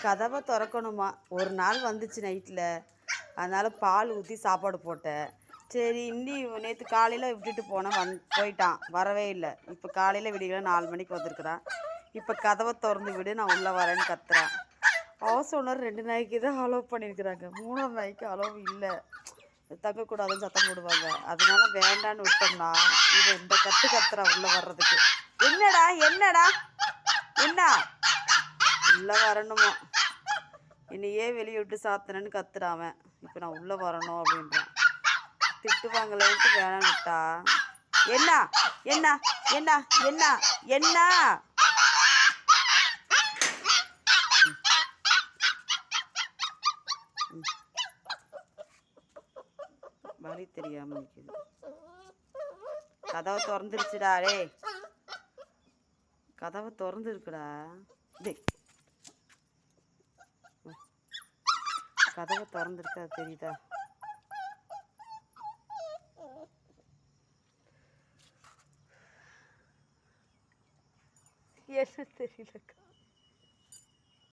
கதவை திறக்கணுமா. ஒரு நாள் வந்துச்சு நைட்டில், அதனால் பால் ஊற்றி சாப்பாடு போட்டேன். சரி நேற்று காலையில் விட்டுட்டு போனேன், போயிட்டான், வரவே இல்லை. இப்போ காலையில் விடியல 4 மணிக்கு வந்திருக்கிறான். இப்போ கதவை திறந்து விடு, நான் உள்ளே வரேன்னு கத்துறான். ஹவுஸ் ஓனர் 2 நாய்க்கு தான் அலோவ் பண்ணியிருக்கிறாங்க, 3ஆவது நாய்க்கு அலோவ் இல்லை. தங்கக்கூடாதுன்னு சத்தம் போடுவாங்க. அதனால வேண்டான்னு விட்டோம்னா இவன் இந்த கத்துறான் உள்ளே வர்றதுக்கு. என்னடா என்னடா என்ன உள்ளே வரணுமோ, என்னையே வெளியே விட்டு சாத்தினேன்னு கத்துறாவன். இப்போ நான் உள்ளே வரணும் அப்படின்றான். திட்டுவாங்களேன்ட்டு வேணான்னு விட்டா. என்ன என்ன என்ன என்ன என்ன வழி தெரியாம நிற்குது. கதவை திறந்துருச்சுடா. டே கதவை திறந்துருக்குடா. டே கதவை திறந்துருக்கா தெரியுதா? என்ன தெரியலக்கா.